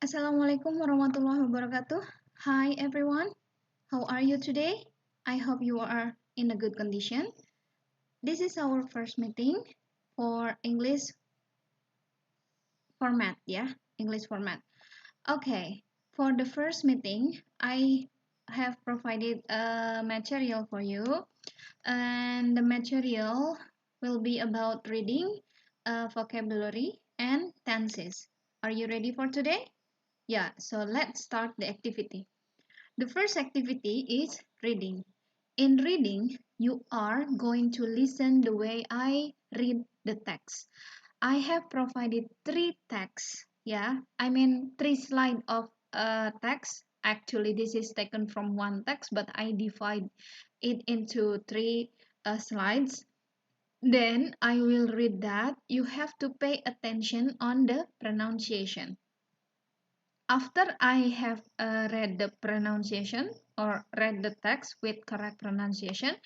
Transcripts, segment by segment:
Assalamualaikum warahmatullahi wabarakatuh. Hi everyone, how are you today? I hope you are in a good condition. This is our first meeting for English format, English format. Okay, for the first meeting, I have provided a material for you, and the material will be about reading, vocabulary, and tenses. Are you ready for today? Yeah, so let's start the activity. The first activity is reading. In reading, you are going to listen the way I read the text. I have provided three texts, three slides of text. Actually, this is taken from one text, but I divide it into three slides. Then I will read that. You have to pay attention on the pronunciation. After I have read the pronunciation or read the text with correct pronunciation,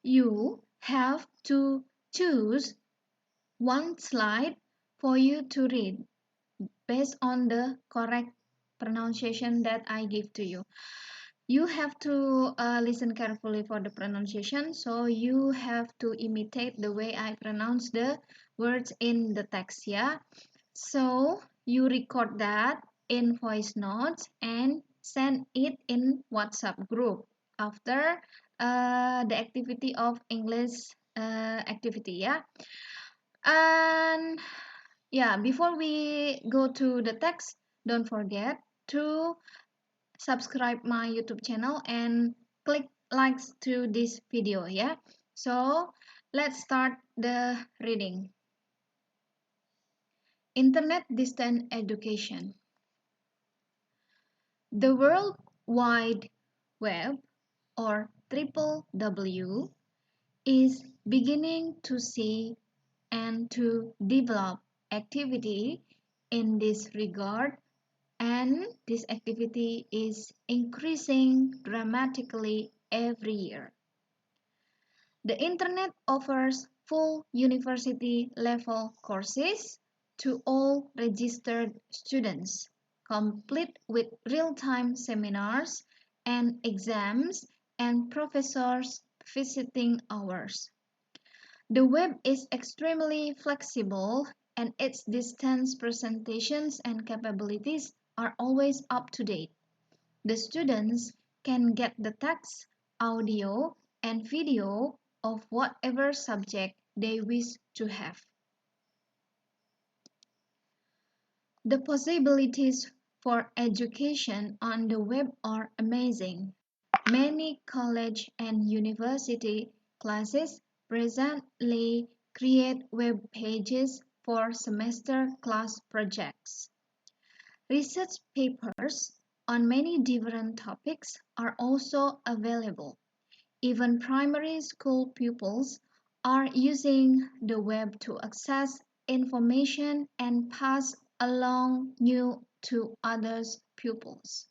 you have to choose one slide for you to read based on the correct pronunciation that I give to you. You have to listen carefully for the pronunciation, so you have to imitate the way I pronounce the words in the text, yeah? So you record that in voice notes and send it in WhatsApp group after the activity of English activity, yeah? And yeah, before we go to the text, don't forget to subscribe my YouTube channel and click likes to this video, yeah? So let's start the reading. Internet Distance Education. The World Wide Web, or WWW, is beginning to see and to develop activity in this regard, and this activity is increasing dramatically every year. The Internet offers full university level courses to all registered students, complete with real-time seminars and exams and professors visiting hours. The web is extremely flexible, and its distance presentations and capabilities are always up to date. The students can get the text, audio, and video of whatever subject they wish to have. The possibilities for education on the web are amazing. Many college and university classes presently create web pages for semester class projects. Research papers on many different topics are also available. Even primary school pupils are using the web to access information and pass along news to other pupils.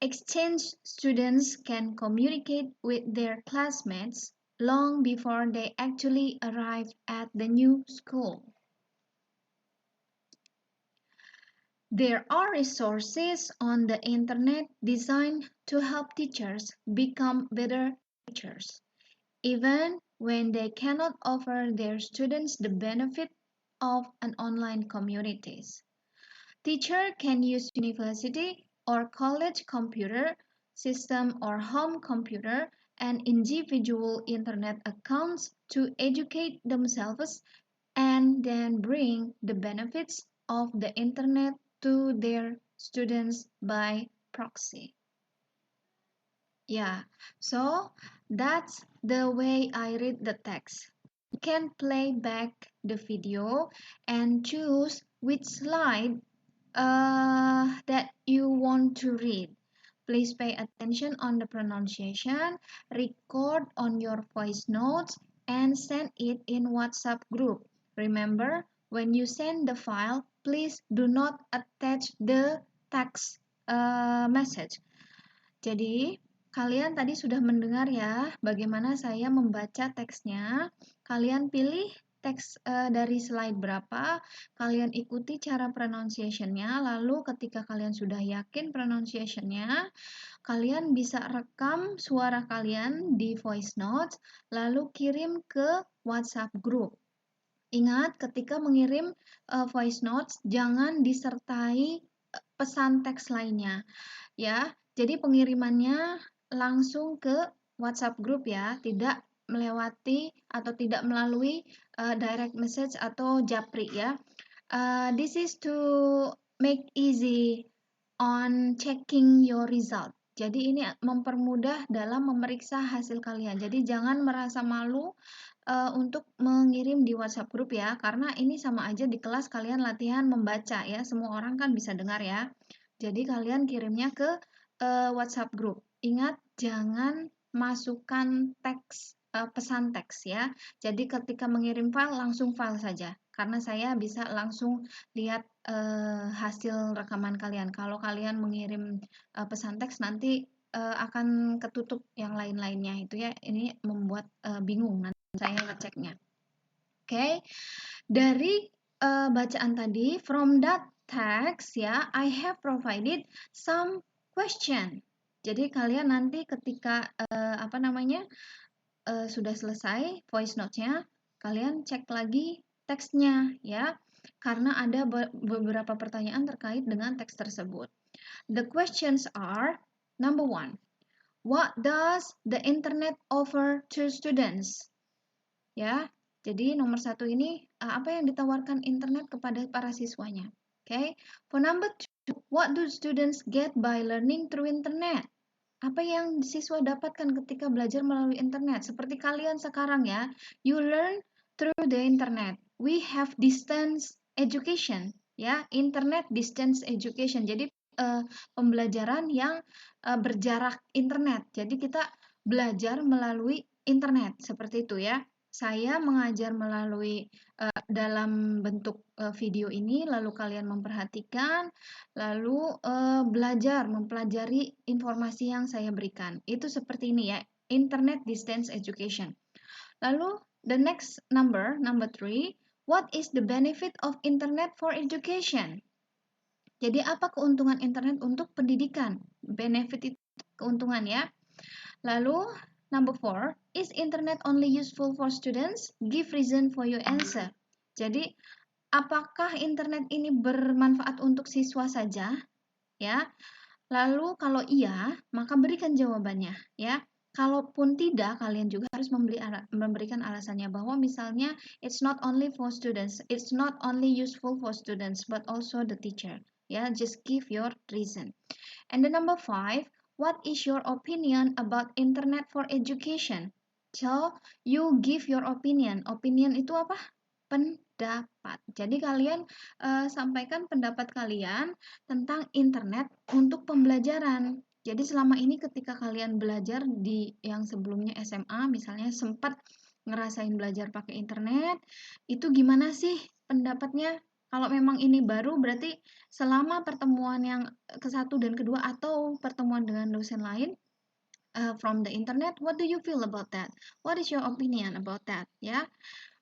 Exchange students can communicate with their classmates long before they actually arrive at the new school. There are resources on the internet designed to help teachers become better teachers, even when they cannot offer their students the benefit of an online communities. Teacher can use university or college computer system or home computer and individual internet accounts to educate themselves and then bring the benefits of the internet to their students by proxy. Yeah, so that's the way I read the text. You can play back the video and choose which slide that you want to read. Please pay attention on the pronunciation, record on your voice notes, and send it in WhatsApp group. Remember, when you send the file, please do not attach the text message. Jadi, kalian tadi sudah mendengar ya bagaimana saya membaca teksnya. Kalian pilih teks dari slide berapa, kalian ikuti cara pronunciation-nya, lalu ketika kalian sudah yakin pronunciation-nya, kalian bisa rekam suara kalian di voice notes, lalu kirim ke WhatsApp group. Ingat, ketika mengirim voice notes, jangan disertai pesan teks lainnya, ya. Jadi pengirimannya langsung ke WhatsApp group ya, tidak melewati atau tidak melalui direct message atau japri ya. This is to make easy on checking your result. Jadi ini mempermudah dalam memeriksa hasil kalian. Jadi jangan merasa malu untuk mengirim di WhatsApp group ya, karena ini sama aja di kelas kalian latihan membaca ya. Semua orang kan bisa dengar ya. Jadi kalian kirimnya ke WhatsApp group. Ingat jangan masukkan teks pesan teks ya. Jadi ketika mengirim file langsung file saja. Karena saya bisa langsung lihat hasil rekaman kalian. Kalau kalian mengirim pesan teks nanti akan ketutup yang lain-lainnya itu ya. Ini membuat bingung nanti saya ngeceknya. Oke. Dari bacaan tadi, from that text ya, I have provided some question. Jadi kalian nanti ketika sudah selesai voice notes-nya, kalian cek lagi teksnya ya, karena ada beberapa pertanyaan terkait dengan teks tersebut. The questions are, number 1, what does the internet offer to students? Ya, jadi nomor 1 ini apa yang ditawarkan internet kepada para siswanya. Okay. For number 2, what do students get by learning through internet? Apa yang siswa dapatkan ketika belajar melalui internet? Seperti kalian sekarang ya, you learn through the internet. We have distance education, ya, internet distance education. Jadi pembelajaran yang berjarak internet. Jadi kita belajar melalui internet, seperti itu ya. Saya mengajar melalui dalam bentuk video ini, lalu kalian memperhatikan, lalu belajar, mempelajari informasi yang saya berikan. Itu seperti ini ya, internet distance education. Lalu the next number 3, what is the benefit of internet for education? Jadi apa keuntungan internet untuk pendidikan? Benefit itu keuntungan ya. Lalu number 4, is internet only useful for students? Give reason for your answer. Jadi apakah internet ini bermanfaat untuk siswa saja? Ya. Lalu kalau iya, maka berikan jawabannya ya. Kalaupun tidak, kalian juga harus memberikan alasannya bahwa misalnya it's not only for students, it's not only useful for students but also the teacher. Ya, just give your reason. And the number 5, what is your opinion about internet for education? So, you give your opinion. Opinion itu apa? Pendapat. Jadi kalian sampaikan pendapat kalian tentang internet untuk pembelajaran. Jadi selama ini ketika kalian belajar di yang sebelumnya SMA misalnya sempat ngerasain belajar pakai internet, itu gimana sih pendapatnya? Kalau memang ini baru berarti selama pertemuan yang ke-1 dan kedua atau pertemuan dengan dosen lain from the internet, what do you feel about that? What is your opinion about that? Ya.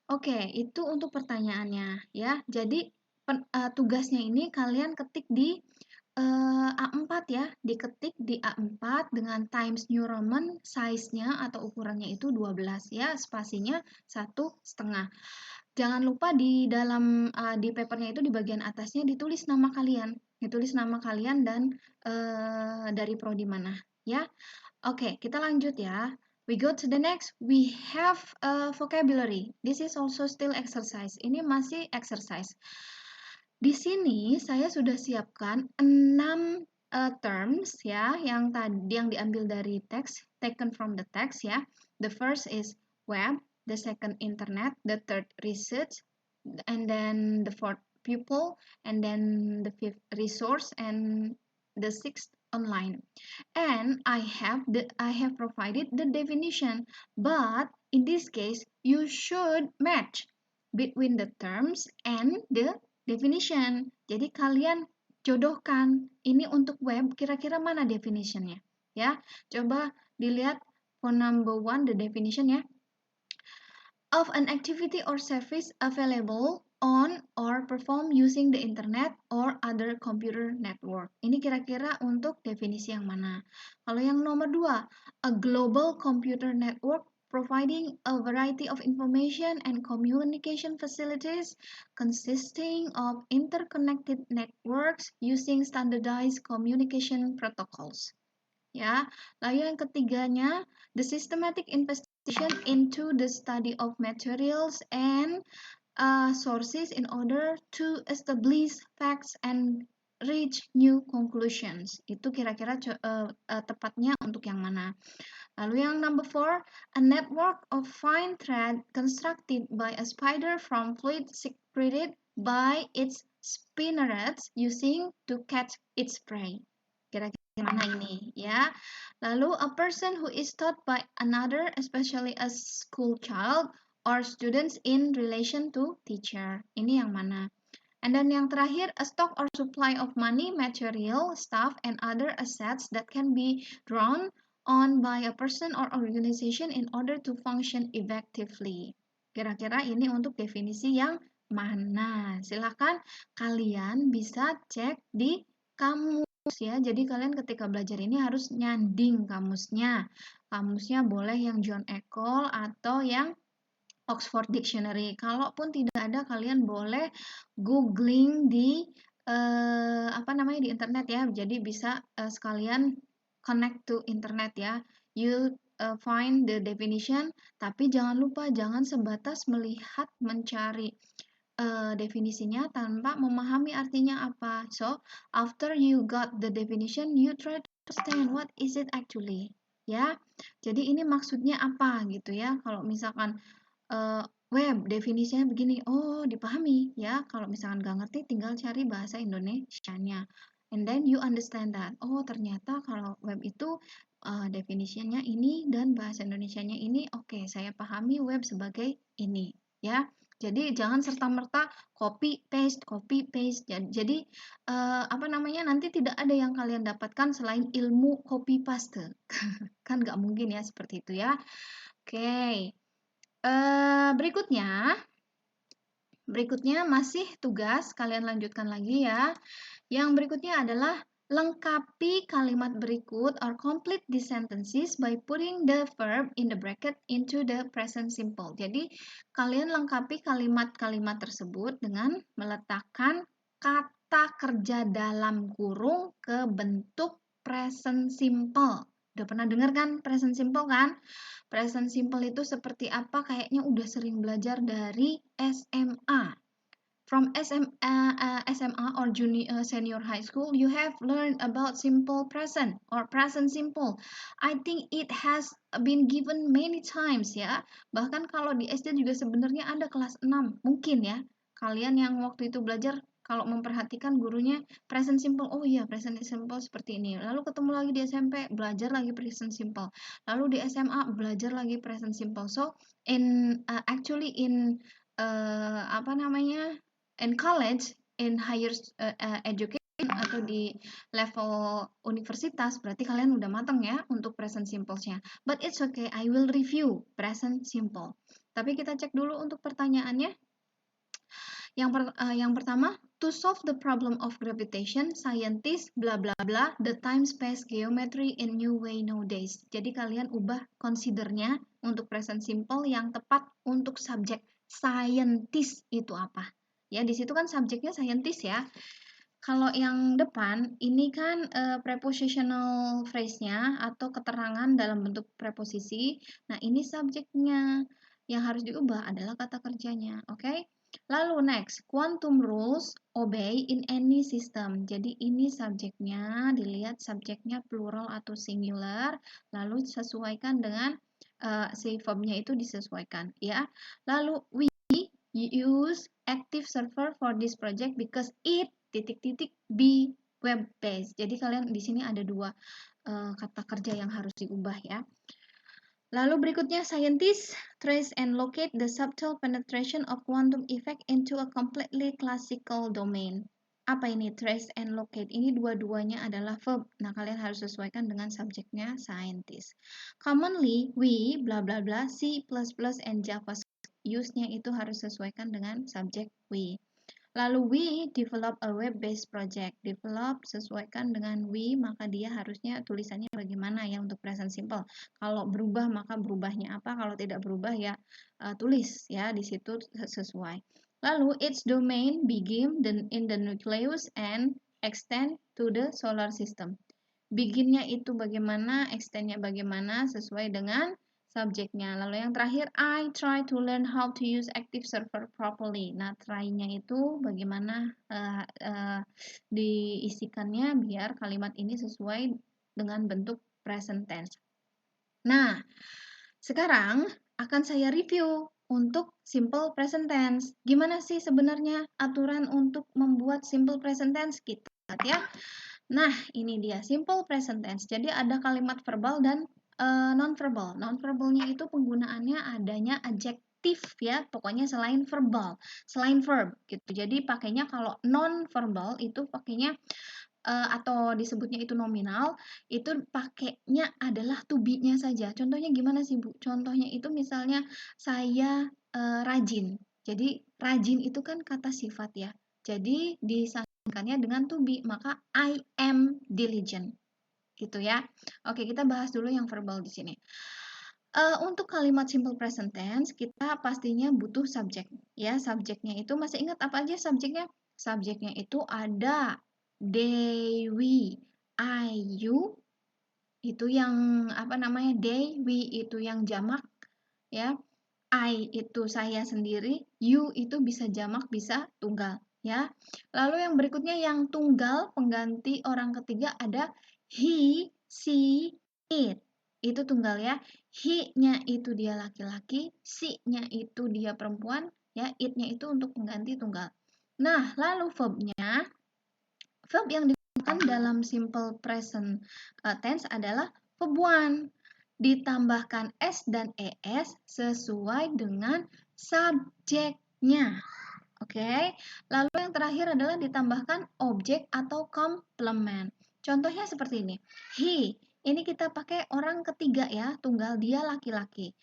Oke, itu untuk pertanyaannya ya. Jadi tugasnya ini kalian ketik di A4 ya, diketik di A4 dengan Times New Roman, size-nya atau ukurannya itu 12 ya, spasinya 1,5. Jangan lupa di dalam di papernya itu di bagian atasnya ditulis nama kalian, dan dari prodi mana ya. Oke, kita lanjut ya. We go to the next. We have a vocabulary. This is also still exercise. Ini masih exercise. Di sini saya sudah siapkan 6 terms ya yang diambil dari teks, taken from the text ya. The first is web, the second internet, the third research, and then the fourth pupil, and then the fifth resource, and the sixth online. And I have provided the definition, but in this case you should match between the terms and the definition. Jadi kalian jodohkan ini untuk web kira-kira mana definitionnya ya. Coba dilihat for number 1 the definition ya. of an activity or service available on or perform using the internet or other computer network. Ini kira-kira untuk definisi yang mana? Kalau yang nomor 2, a global computer network providing a variety of information and communication facilities consisting of interconnected networks using standardized communication protocols. Ya, lalu yang ketiganya, the systematic investigation into the study of materials and sources in order to establish facts and reach new conclusions. Itu kira-kira tepatnya untuk yang mana? Lalu yang number 4, a network of fine thread constructed by a spider from fluid secreted by its spinnerets using to catch its prey. Kira-kira mana ini ya? Lalu a person who is taught by another, especially a school child or students in relation to teacher. Ini yang mana? And then yang terakhir, a stock or supply of money, material, stuff, and other assets that can be drawn on by a person or organization in order to function effectively. Kira-kira ini untuk definisi yang mana? Silakan kalian bisa cek di kamus ya. Jadi kalian ketika belajar ini harus nyanding kamusnya. Kamusnya boleh yang John Ecole atau yang Oxford Dictionary. Kalaupun tidak ada, kalian boleh googling di di internet ya. Jadi bisa sekalian connect to internet ya. You find the definition, tapi jangan lupa jangan sebatas melihat mencari definisinya tanpa memahami artinya apa. So, after you got the definition, you try to understand what is it actually. Ya. Jadi ini maksudnya apa gitu ya. Kalau misalkan web definisinya begini, oh dipahami ya. Kalau misalkan nggak ngerti, tinggal cari bahasa Indonesianya, and then you understand that, oh ternyata kalau web itu definisinya ini dan bahasa Indonesianya ini. Oke, saya pahami web sebagai ini ya. Jadi jangan serta-merta copy paste. Jadi nanti tidak ada yang kalian dapatkan selain ilmu copy paste. Kan nggak mungkin ya seperti itu ya. Oke. Berikutnya masih tugas, kalian lanjutkan lagi ya. Yang berikutnya adalah lengkapi kalimat berikut or complete the sentences by putting the verb in the bracket into the present simple. Jadi kalian lengkapi kalimat-kalimat tersebut dengan meletakkan kata kerja dalam kurung ke bentuk present simple. Udah pernah dengar kan present simple kan? Present simple itu seperti apa? Kayaknya udah sering belajar dari SMA. From SMA or senior high school, you have learned about simple present or present simple. I think it has been given many times ya. Bahkan kalau di SD juga sebenarnya ada kelas 6. Mungkin ya, kalian yang waktu itu belajar kalau memperhatikan gurunya present simple, oh iya present simple seperti ini. Lalu ketemu lagi di SMP, belajar lagi present simple. Lalu di SMA belajar lagi present simple. So in in college, in higher education atau di level universitas, berarti kalian udah matang ya untuk present simple-nya. But it's okay, I will review present simple. Tapi kita cek dulu untuk pertanyaannya. Yang pertama, to solve the problem of gravitation, scientists bla bla bla the time space geometry in new way nowadays. Jadi kalian ubah considernya untuk present simple yang tepat untuk subjek scientist itu apa. Ya, di situ kan subjeknya scientist ya. Kalau yang depan ini kan prepositional phrase-nya atau keterangan dalam bentuk preposisi. Nah, ini subjeknya. Yang harus diubah adalah kata kerjanya, oke? Lalu next, quantum rules obey in any system. Jadi ini subjeknya, dilihat subjeknya plural atau singular, lalu sesuaikan dengan si verbnya itu disesuaikan, ya. Lalu we use active server for this project because it be web based. Jadi kalian di sini ada dua kata kerja yang harus diubah ya. Lalu berikutnya, scientists trace and locate the subtle penetration of quantum effect into a completely classical domain. Apa ini trace and locate? Ini dua-duanya adalah verb. Nah, kalian harus sesuaikan dengan subjeknya scientist. Commonly, we bla bla bla C++ and JavaScript use-nya itu harus sesuaikan dengan subjek we. Lalu we develop a web-based project. Develop sesuaikan dengan we, maka dia harusnya tulisannya bagaimana ya untuk present simple. Kalau berubah maka berubahnya apa, kalau tidak berubah ya tulis ya di situ sesuai. Lalu its domain begin in the nucleus and extend to the solar system. Beginnya itu bagaimana, extendnya bagaimana sesuai dengan subjeknya. Lalu yang terakhir, I try to learn how to use active server properly. Nah, try-nya itu bagaimana diisikannya biar kalimat ini sesuai dengan bentuk present tense. Nah, sekarang akan saya review untuk simple present tense. Gimana sih sebenarnya aturan untuk membuat simple present tense? Kita lihat ya. Nah, ini dia simple present tense. Jadi ada kalimat verbal dan non-verbal. Non-verbalnya itu penggunaannya adanya adjektif ya, pokoknya selain verbal, selain verb gitu. Jadi pakainya kalau non-verbal itu pakainya atau disebutnya itu nominal, itu pakainya adalah to be-nya saja. Contohnya gimana sih, Bu? Contohnya itu misalnya saya rajin. Jadi rajin itu kan kata sifat ya. Jadi disandingkannya dengan to be, maka I am diligent. Gitu ya. Oke, kita bahas dulu yang verbal di sini. Untuk kalimat simple present tense, kita pastinya butuh subjek. Ya, subjeknya itu masih ingat apa aja subjeknya? Subjeknya itu ada Dewi, Ayu, itu yang apa namanya? Dewi itu yang jamak, ya. I itu saya sendiri, you itu bisa jamak, bisa tunggal, ya. Lalu yang berikutnya yang tunggal, pengganti orang ketiga ada he, she, it. Itu tunggal ya. He-nya itu dia laki-laki, she-nya itu dia perempuan, ya. It-nya itu untuk pengganti tunggal. Nah, lalu verb-nya, verb yang digunakan dalam simple present tense adalah verb one. Ditambahkan S dan ES sesuai dengan subjeknya. Oke. Lalu yang terakhir adalah ditambahkan objek atau komplement. Contohnya seperti ini. He, ini kita pakai orang ketiga ya, tunggal, dia laki-laki.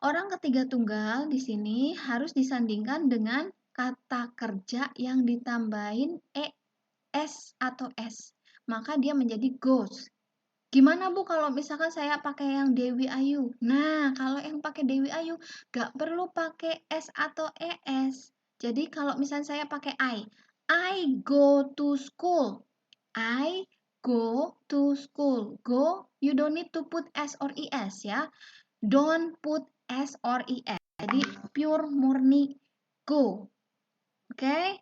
Orang ketiga tunggal di sini harus disandingkan dengan kata kerja yang ditambahin ES atau S. Maka dia menjadi goes. Gimana Bu kalau misalkan saya pakai yang Dewi Ayu? Nah, kalau yang pakai Dewi Ayu, gak perlu pakai S atau ES. Jadi kalau misalnya saya pakai I go to school. I go to school. Go, you don't need to put S or ES ya. Don't put S or ES. Jadi pure murni go. Oke?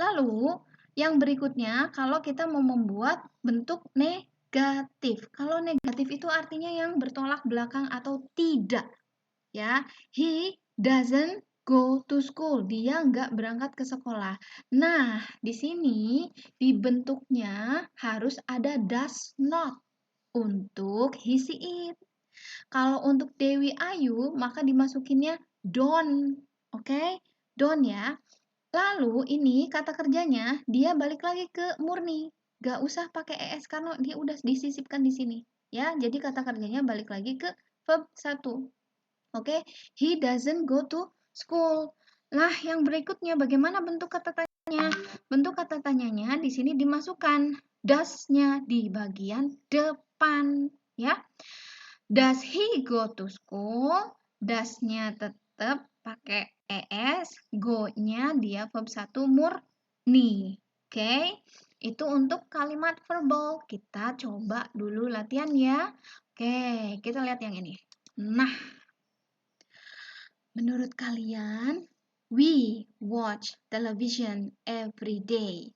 Lalu yang berikutnya, kalau kita mau membuat bentuk negatif. Kalau negatif itu artinya yang bertolak belakang atau tidak. Ya, he doesn't go to school. Dia nggak berangkat ke sekolah. Nah, di sini di bentuknya harus ada does not untuk he, she, it. Kalau untuk Dewi Ayu, maka dimasukinnya don't. Oke? Don't ya. Lalu ini kata kerjanya dia balik lagi ke murni. Gak usah pakai ES karena dia udah disisipkan di sini. Ya, jadi kata kerjanya balik lagi ke verb 1. Oke, he doesn't go to school. Nah, yang berikutnya bagaimana bentuk kata tanyanya? Bentuk kata tanyanya di sini dimasukkan does-nya di bagian depan, ya. Does he go to school? Does-nya tetap pakai ES, go-nya dia verb 1 murni. Oke, itu untuk kalimat verbal. Kita coba dulu latihan ya. Oke, kita lihat yang ini. Nah, menurut kalian, we watch television every day.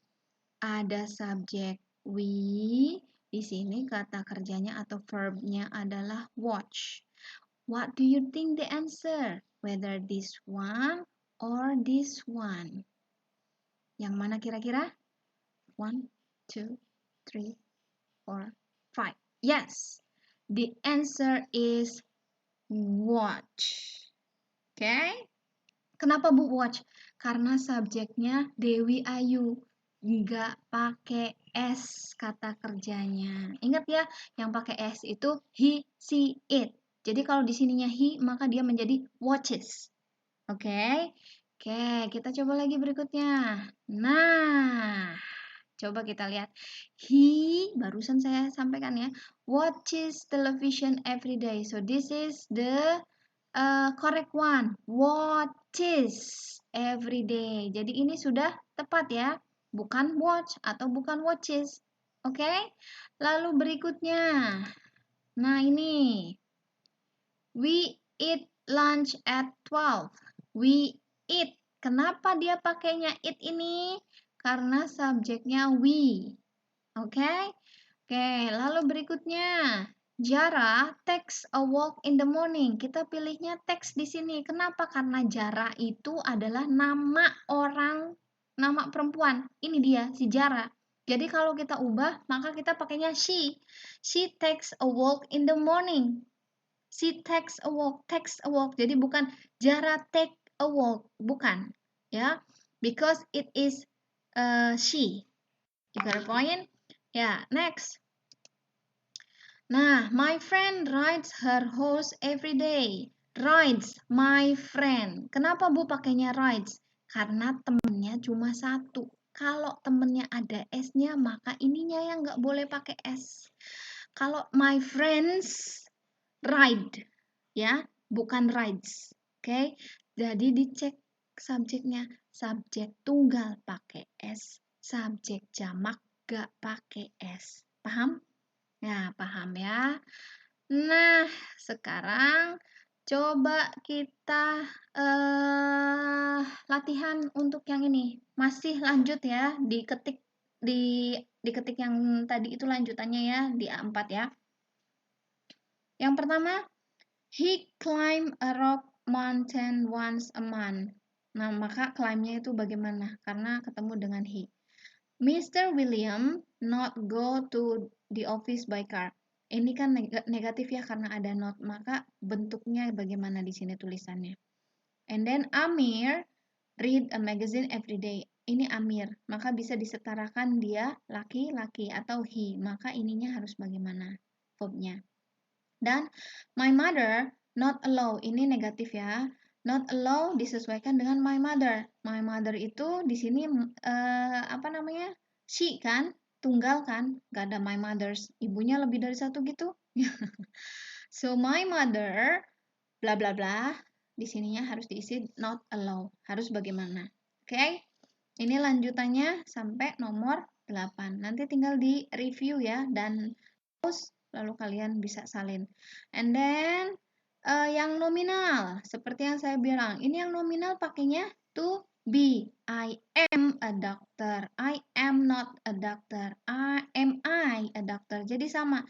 Ada subjek we, di sini kata kerjanya atau verbnya adalah watch. What do you think the answer? Whether this one or this one? Yang mana kira-kira? 1, 2, 3, 4, 5. Yes, the answer is watch. Oke? Kenapa Bu watch? Karena subjeknya Dewi Ayu. Nggak pakai S kata kerjanya. Ingat ya, yang pakai S itu he, she, it. Jadi kalau di sininya he, maka dia menjadi watches. Oke. Oke, kita coba lagi berikutnya. Nah, coba kita lihat. He, barusan saya sampaikan ya, watches television every day. So this is the correct one. Watches every day. Jadi ini sudah tepat ya. Bukan watch atau bukan watches. Oke. Lalu berikutnya. Nah, ini. We eat lunch at 12. We eat. Kenapa dia pakainya eat ini? Karena subjeknya we. Oke. Oke, lalu berikutnya. Jara takes a walk in the morning. Kita pilihnya takes di sini. Kenapa? Karena Jara itu adalah nama orang, nama perempuan. Ini dia, si Jara. Jadi kalau kita ubah, maka kita pakainya she. She takes a walk in the morning. She takes a walk, takes a walk. Jadi bukan Jara take a walk, bukan. Ya, because it is she. You got a point? Ya, next. Nah, my friend rides her horse every day. Rides, my friend. Kenapa Bu pakainya rides? Karena temennya cuma satu. Kalau temennya ada S-nya, maka ininya yang nggak boleh pakai S. Kalau my friends ride, ya, bukan rides. Oke, jadi dicek subjeknya. Subjek tunggal pakai S, subjek jamak gak pakai S. Paham? Ya, paham ya. Nah, sekarang coba kita latihan untuk yang ini. Masih lanjut ya, diketik yang tadi itu lanjutannya ya, di A4 ya. Yang pertama, he climb a rock mountain once a month. Nah, maka climb-nya itu bagaimana? Karena ketemu dengan he. Mr. William not go to the office by car. Ini kan negatif ya karena ada not, maka bentuknya bagaimana di sini tulisannya. And then Amir read a magazine every day. Ini Amir, maka bisa disetarakan dia laki-laki atau he, maka ininya harus bagaimana verbnya. Dan my mother not allow, ini negatif ya. Not allow disesuaikan dengan my mother. My mother itu di sini apa namanya? She kan, tunggal kan, gak ada my mothers. Ibunya lebih dari satu gitu. So my mother bla bla bla. Di sininya harus diisi not allow. Harus bagaimana? Oke? Ini lanjutannya sampai nomor 8. Nanti tinggal di review ya dan terus lalu kalian bisa salin. And then yang nominal, seperti yang saya bilang, ini yang nominal pakainya to be. I am a doctor. I am not a doctor. Am I a doctor? Jadi sama.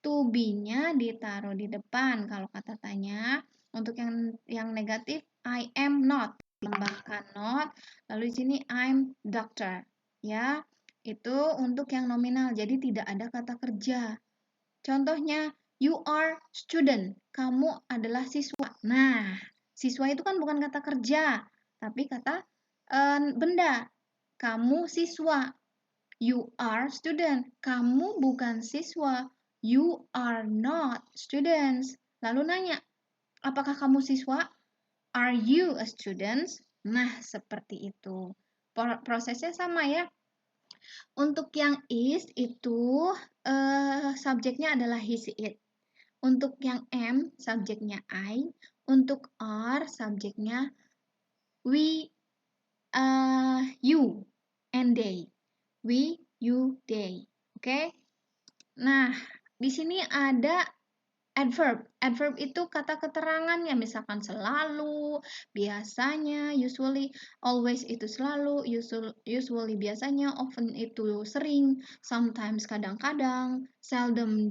To be-nya ditaruh di depan kalau kata tanya. Untuk yang negatif, I am not. Tambahkan not. Lalu di sini I'm doctor. Ya, itu untuk yang nominal. Jadi tidak ada kata kerja. Contohnya, you are student. Kamu adalah siswa. Nah, siswa itu kan bukan kata kerja, tapi kata benda. Kamu siswa. You are student. Kamu bukan siswa. You are not students. Lalu nanya, apakah kamu siswa? Are you a student? Nah, seperti itu. Prosesnya sama ya. Untuk yang is itu subjeknya adalah he, she, it. Untuk yang am, subjeknya I. Untuk are, subjeknya we, you, and they. We, you, they. Oke? Nah, di sini ada adverb. Adverb itu kata keterangannya, misalkan selalu, biasanya, usually, always itu selalu, usually biasanya, often itu sering, sometimes kadang-kadang, seldom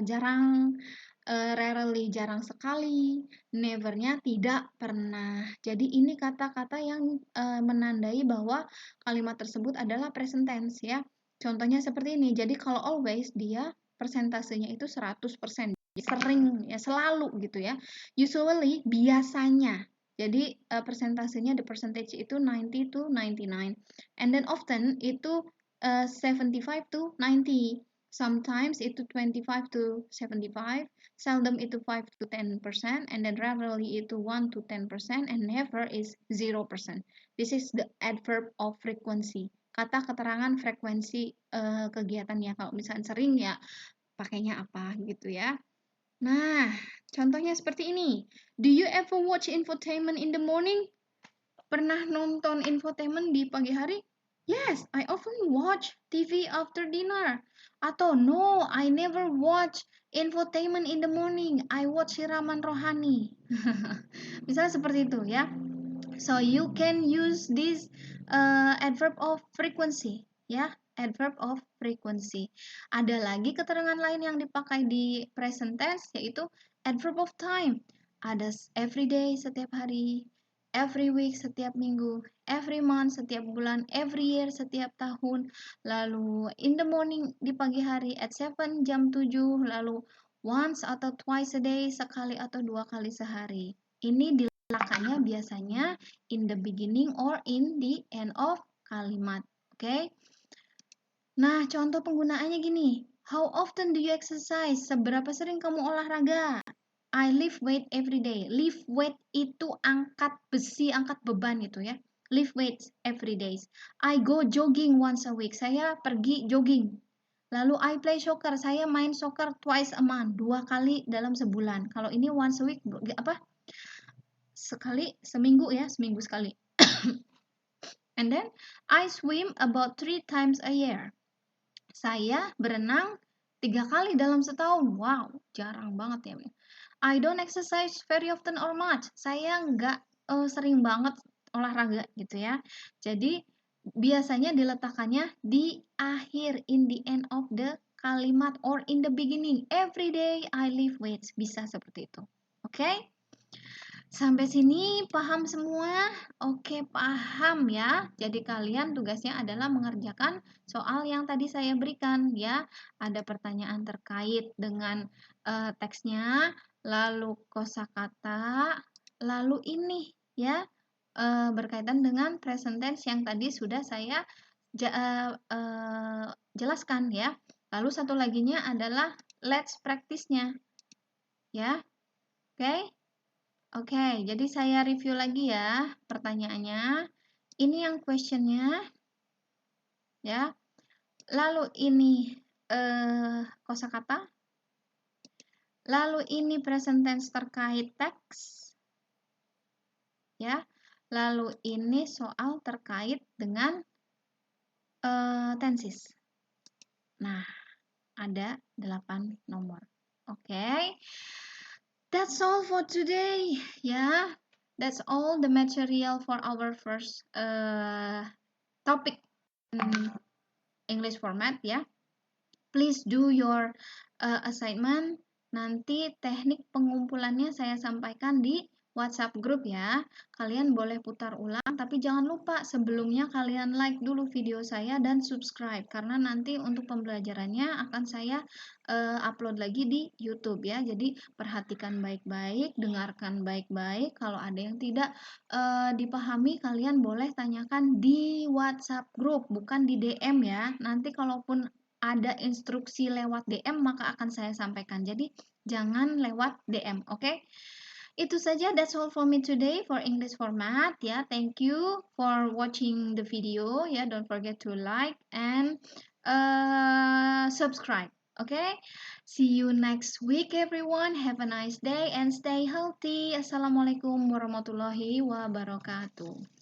jarang, rarely jarang sekali, nevernya tidak pernah. Jadi ini kata-kata yang menandai bahwa kalimat tersebut adalah present tense ya. Contohnya seperti ini. Jadi kalau always dia persentasenya itu 100%. Sering ya, selalu gitu ya. Usually biasanya. Jadi persentasenya the percentage itu 90 to 99. And then often itu 75 to 90. Sometimes itu 25 to 75, seldom itu 5 to 10%, and then rarely itu 1 to 10%, and never is 0%. This is the adverb of frequency. Kata keterangan frekuensi kegiatannya. Kalau misalnya sering ya pakainya apa gitu ya. Nah, contohnya seperti ini. Do you ever watch infotainment in the morning? Pernah nonton infotainment di pagi hari? Yes, I often watch TV after dinner. Atau no, I never watch infotainment in the morning. I watch siraman rohani. Misalnya seperti itu ya. So you can use this adverb of frequency ya, adverb of frequency. Ada lagi keterangan lain yang dipakai di present tense yaitu adverb of time. Ada every day setiap hari, every week setiap minggu, every month setiap bulan, every year setiap tahun, lalu in the morning di pagi hari at 7 jam 7, lalu once atau twice a day sekali atau 2 kali sehari. Ini diletakkannya biasanya in the beginning or in the end of kalimat. Oke. Nah, contoh penggunaannya gini. How often do you exercise? Seberapa sering kamu olahraga? I lift weight every day. Lift weight itu angkat besi, angkat beban gitu ya. Lift weights every day. I go jogging once a week. Saya pergi jogging. Lalu I play soccer. Saya main soccer twice a month. 2 kali dalam sebulan. Kalau ini once a week apa? Sekali seminggu ya, seminggu sekali. And then I swim about 3 times a year. Saya berenang 3 kali dalam setahun. Wow, jarang banget ya. I don't exercise very often or much. Saya nggak sering banget olahraga gitu ya. Jadi biasanya diletakkannya di akhir, in the end of the kalimat or in the beginning. Every day I lift weights. Bisa seperti itu. Oke? Okay? Sampai sini paham semua? Oke, paham ya. Jadi kalian tugasnya adalah mengerjakan soal yang tadi saya berikan ya. Ada pertanyaan terkait dengan teksnya, lalu kosakata, lalu ini ya berkaitan dengan present tense yang tadi sudah saya jelaskan ya. Lalu satu laginya adalah let's practice-nya. Ya. Oke. Oke, jadi saya review lagi ya pertanyaannya. Ini yang questionnya, ya. Lalu ini kosakata. Lalu ini present tense terkait teks, ya. Lalu ini soal terkait dengan tenses. Nah, ada 8 nomor. Oke. That's all for today. Yeah, that's all the material for our first topic English format ya. Please do your assignment. Nanti teknik pengumpulannya saya sampaikan di WhatsApp group ya. Kalian boleh putar ulang, tapi jangan lupa sebelumnya kalian like dulu video saya dan subscribe. Karena nanti untuk pembelajarannya akan saya upload lagi di YouTube ya. Jadi perhatikan baik-baik, dengarkan baik-baik. Kalau ada yang tidak dipahami, kalian boleh tanyakan di WhatsApp group, bukan di DM ya. Nanti kalaupun ada instruksi lewat DM, maka akan saya sampaikan. Jadi jangan lewat DM, oke? Itu saja, that's all for me today for English format ya. Thank you for watching the video ya. Don't forget to like and subscribe. Okay? See you next week everyone. Have a nice day and stay healthy. Assalamualaikum warahmatullahi wabarakatuh.